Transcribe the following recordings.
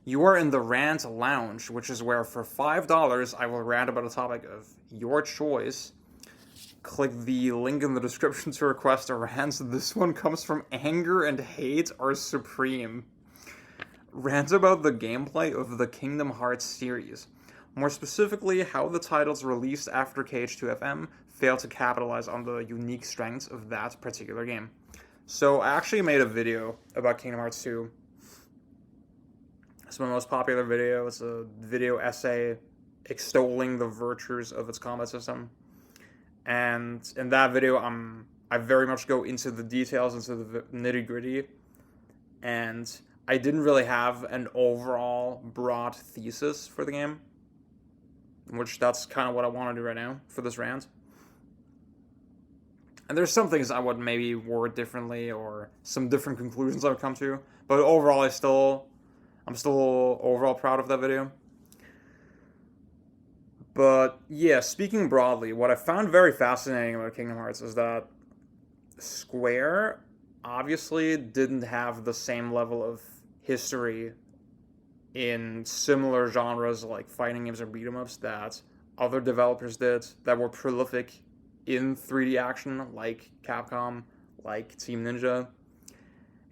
You are in the Rant Lounge, which is where for $5 I will rant about a topic of your choice. Click the link in the description to request a rant. This one comes from Anger and Hate Are Supreme. Rant about the gameplay of the Kingdom Hearts series. More specifically, how the titles released after KH2FM failed to capitalize on the unique strengths of that particular game. So I actually made a video about Kingdom Hearts 2. It's my most popular video. It's a video essay extolling the virtues of its combat system. And in that video, I very much go into the details, into the nitty-gritty. And I didn't really have an overall broad thesis for the game, which that's kind of what I want to do right now for this rant. And there's some things I would maybe word differently or some different conclusions I would come to. But overall, I'm still overall proud of that video. But yeah, speaking broadly, what I found very fascinating about Kingdom Hearts is that Square obviously didn't have the same level of history in similar genres like fighting games or beat 'em ups that other developers did that were prolific in 3D action, like Capcom, like Team Ninja.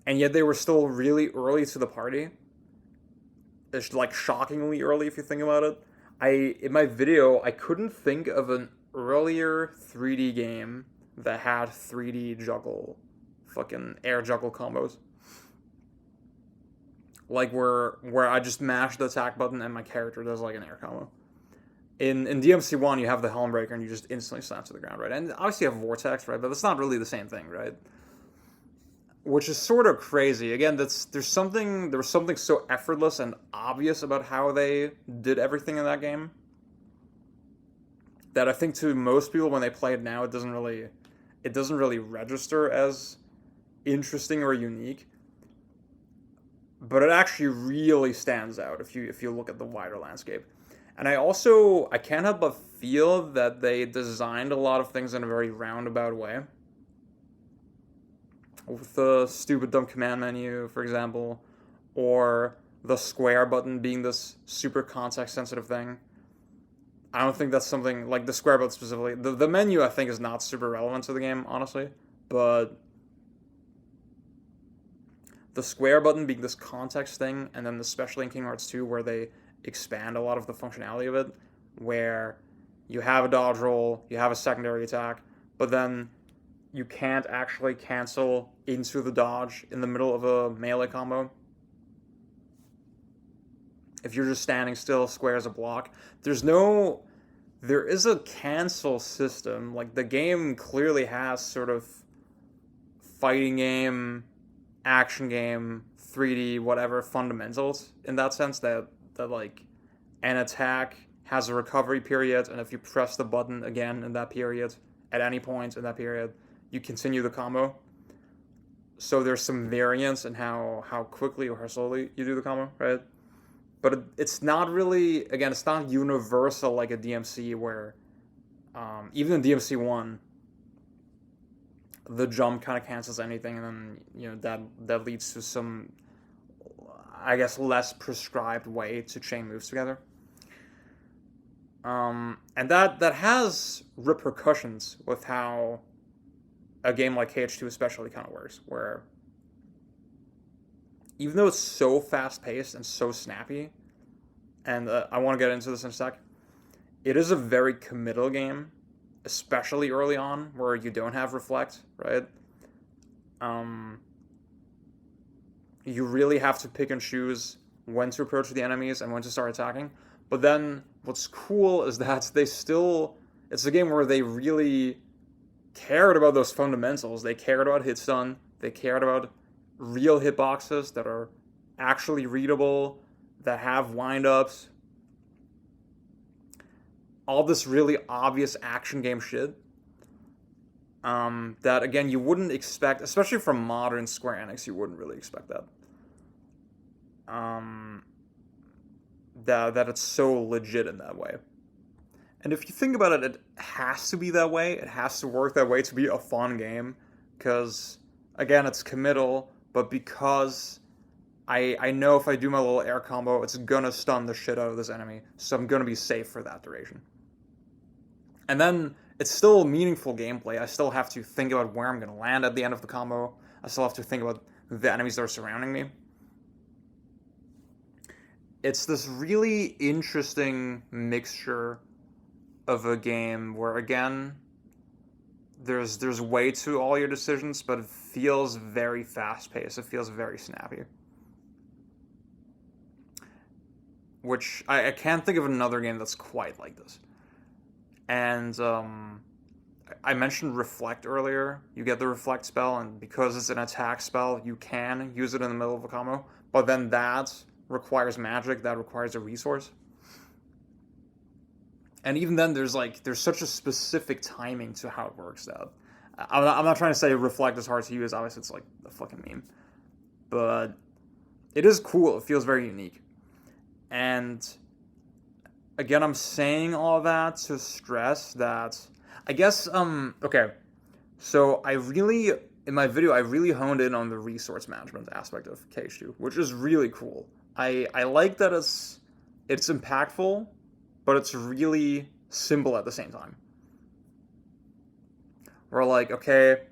And yet they were still really early to the party. It's like shockingly early if you think about it. In my video, I couldn't think of an earlier 3D game that had 3D juggle, fucking air juggle combos. Like where I just mash the attack button and my character does like an air combo. In DMC1, you have the Helm Breaker and you just instantly slam to the ground, right? And obviously you have Vortex, right? But that's not really the same thing, right? Which is sort of crazy. Again, there was something so effortless and obvious about how they did everything in that game that I think to most people when they play it now, it doesn't really register as interesting or unique. But it actually really stands out if you look at the wider landscape. And I can't help but feel that they designed a lot of things in a very roundabout way. With the stupid dumb command menu, for example, or the square button being this super context sensitive thing. I don't think that's something like the square button specifically. The menu I think is not super relevant to the game, honestly, but the square button being this context thing, and then especially in Kingdom Hearts 2 where they expand a lot of the functionality of it, where you have a dodge roll, you have a secondary attack, but then you can't actually cancel into the dodge in the middle of a melee combo. If you're just standing still, square as a block. There is a cancel system. Like, the game clearly has sort of fighting game, action game, 3D, whatever, fundamentals in that sense that like, an attack has a recovery period, and if you press the button again in that period, at any point in that period, you continue the combo. So there's some variance in how quickly or how slowly you do the combo, right? But it's not really, again, it's not universal like a DMC where, even in DMC1, the jump kind of cancels anything, and then, that leads to some, I guess, less prescribed way to chain moves together. And that has repercussions with how a game like KH2 especially kind of works, where even though it's so fast-paced and so snappy, and I want to get into this in a sec, it is a very committal game, especially early on, where you don't have Reflect, right? You really have to pick and choose when to approach the enemies and when to start attacking. But then what's cool is that it's a game where they really cared about those fundamentals. They cared about hit stun. They cared about real hitboxes that are actually readable, that have wind-ups. All this really obvious action game shit. That, again, you wouldn't expect, especially from modern Square Enix, you wouldn't really expect that. That it's so legit in that way. And if you think about it, it has to be that way. It has to work that way to be a fun game. Because, again, it's committal, but because I know if I do my little air combo, it's gonna stun the shit out of this enemy, so I'm gonna be safe for that duration. And then it's still meaningful gameplay. I still have to think about where I'm gonna land at the end of the combo. I still have to think about the enemies that are surrounding me. It's this really interesting mixture of a game where, again, there's weight to all your decisions, but it feels very fast paced. It feels very snappy. Which I can't think of another game that's quite like this. And I mentioned Reflect earlier. You get the Reflect spell, and because it's an attack spell, you can use it in the middle of a combo. But then that requires magic, that requires a resource. And even then, there's such a specific timing to how it works that I'm not trying to say Reflect is hard to use. Obviously, it's like a fucking meme, but it is cool. It feels very unique. And again, I'm saying all that to stress that I guess okay. So in my video I really honed in on the resource management aspect of KH2, which is really cool. I like that it's impactful, but it's really simple at the same time. We're like, okay,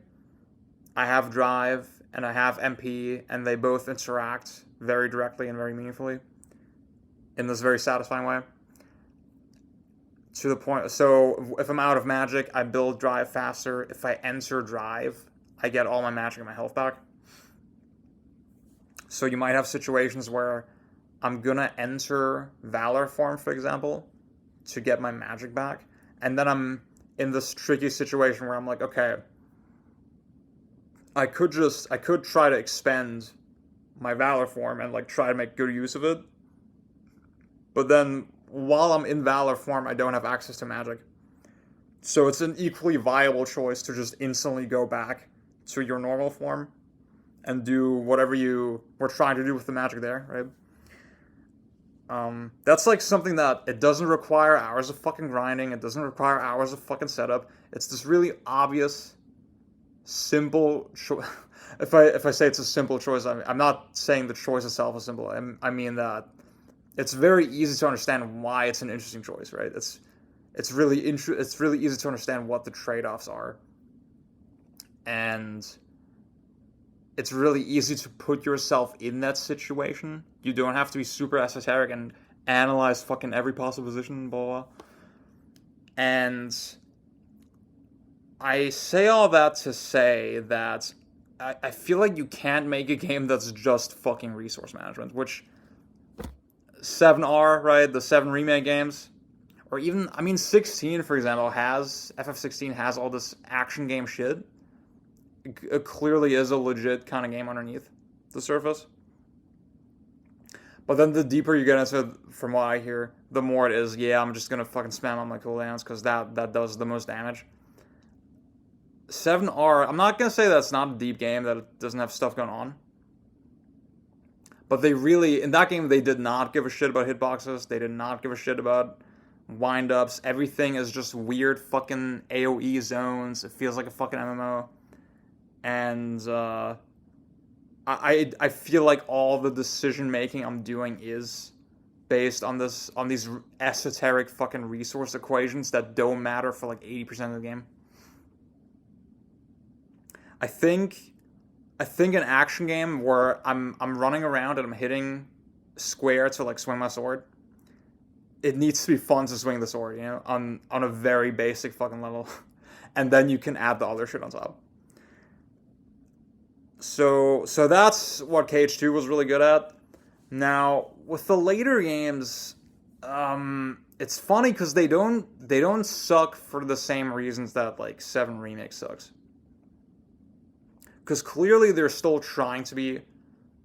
I have drive and I have MP, and they both interact very directly and very meaningfully in this very satisfying way. To the point, so if I'm out of magic, I build drive faster. If I enter drive, I get all my magic and my health back. So you might have situations where I'm gonna enter Valor form, for example, to get my magic back, and then I'm in this tricky situation where I'm like, okay, I could try to expend my Valor form and like try to make good use of it, but then while I'm in Valor form, I don't have access to magic. So it's an equally viable choice to just instantly go back to your normal form and do whatever you were trying to do with the magic there, right? That's like something that it doesn't require hours of fucking grinding. It doesn't require hours of fucking setup. It's this really obvious, simple choice. If I say it's a simple choice, I'm not saying the choice itself is simple. I mean that it's very easy to understand why it's an interesting choice, right? It's really easy to understand what the trade-offs are, and it's really easy to put yourself in that situation. You don't have to be super esoteric and analyze fucking every possible position, blah, blah, blah. And I say all that to say that I feel like you can't make a game that's just fucking resource management, which 7R, right, the 7 remake games, or even, 16, for example, FF16 has all this action game shit. It clearly is a legit kind of game underneath the surface. But then the deeper you get into it, from what I hear, the more it is, yeah, I'm just going to fucking spam on my cooldowns because that does the most damage. 7R, I'm not going to say that it's not a deep game, that it doesn't have stuff going on. But they really, in that game, they did not give a shit about hitboxes. They did not give a shit about wind-ups. Everything is just weird fucking AoE zones. It feels like a fucking MMO. And I feel like all the decision-making I'm doing is based on these esoteric fucking resource equations that don't matter for like 80% of the game. I think an action game where I'm running around and I'm hitting square to like swing my sword, it needs to be fun to swing the sword, you know, on a very basic fucking level. And then you can add the other shit on top. So that's what KH2 was really good at. Now, with the later games, it's funny because they don't suck for the same reasons that like 7 Remake sucks. Because clearly they're still trying to be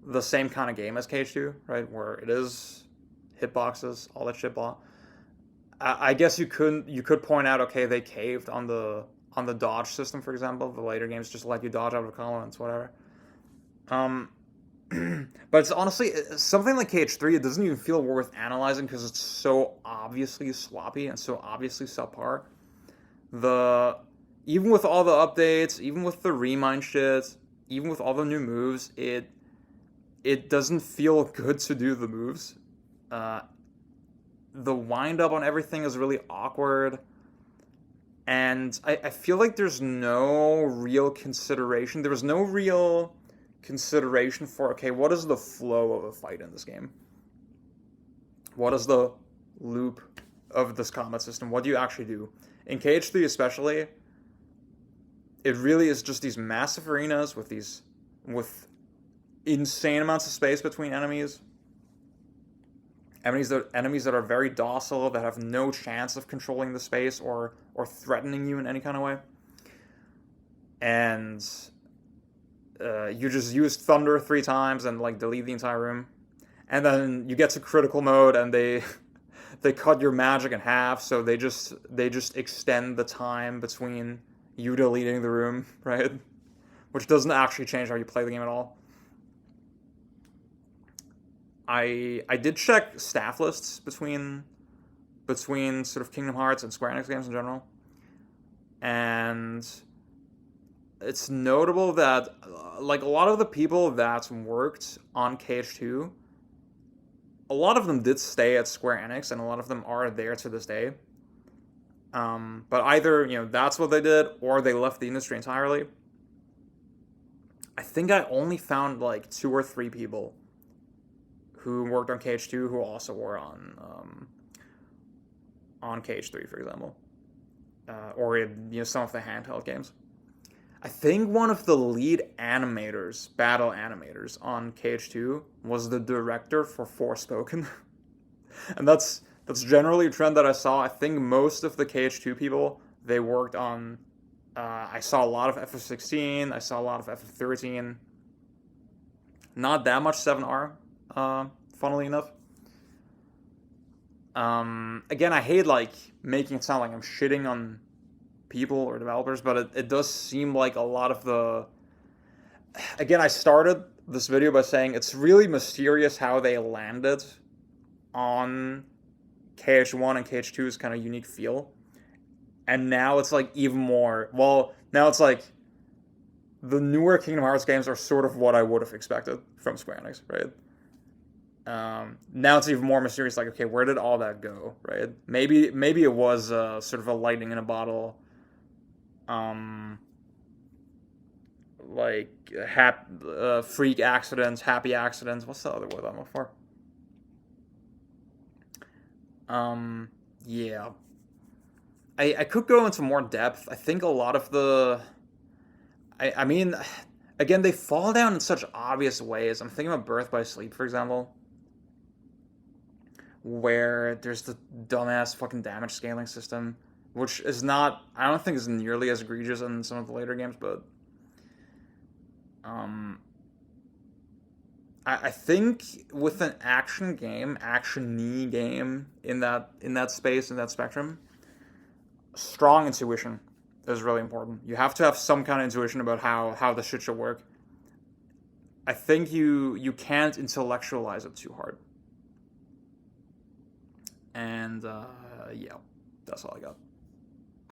the same kind of game as KH2, right? Where it is hitboxes, all that shit blah. I guess you could point out, okay, they caved on the dodge system, for example. The later games just let you dodge out of comments, whatever. But it's honestly something like KH3. It doesn't even feel worth analyzing because it's so obviously sloppy and so obviously subpar. Even with all the updates, even with the remind shit, even with all the new moves, it it doesn't feel good to do the moves. Uh, the wind up on everything is really awkward. And I feel like there's no real consideration. There was no real consideration for, okay, what is the flow of a fight in this game? What is the loop of this combat system? What do you actually do? In KH3 especially, it really is just these massive arenas with insane amounts of space between enemies. Enemies that are very docile, that have no chance of controlling the space or threatening you in any kind of way. And you just use Thunder 3 times and like delete the entire room. And then you get to critical mode and they they cut your magic in half, so they just extend the time between you deleting the room, right? Which doesn't actually change how you play the game at all. I did check staff lists between sort of Kingdom Hearts and Square Enix games in general, and it's notable that like a lot of the people that worked on KH2, a lot of them did stay at Square Enix, and a lot of them are there to this day. But either that's what they did, or they left the industry entirely. I think I only found like 2 or 3 people who worked on KH2 who also were on KH3, for example, or some of the handheld games. I think one of the lead animators, battle animators on KH2 was the director for Forspoken, and that's generally a trend that I saw. I think most of the KH2 people, they worked on. I saw a lot of FF16. I saw a lot of FF13. Not that much 7R. Funnily enough. Again, I hate like making it sound like I'm shitting on people or developers, but it does seem like a lot of the. Again, I started this video by saying it's really mysterious how they landed on KH1 and KH2's kind of unique feel, and now it's like even more. Well, now it's like the newer Kingdom Hearts games are sort of what I would have expected from Square Enix, right? Now it's even more mysterious. Like, okay, where did all that go, right? Maybe it was sort of a lightning in a bottle, like freak accidents, happy accidents. What's the other word I'm looking for? Yeah. I could go into more depth. I think a lot of the. I mean, again, they fall down in such obvious ways. I'm thinking about Birth by Sleep, for example, where there's the dumbass fucking damage scaling system, which is not, I don't think is nearly as egregious in some of the later games, but I think with an action-y game in that space, in that spectrum, strong intuition is really important. You have to have some kind of intuition about how the shit should work. I think you can't intellectualize it too hard. And yeah, that's all I got.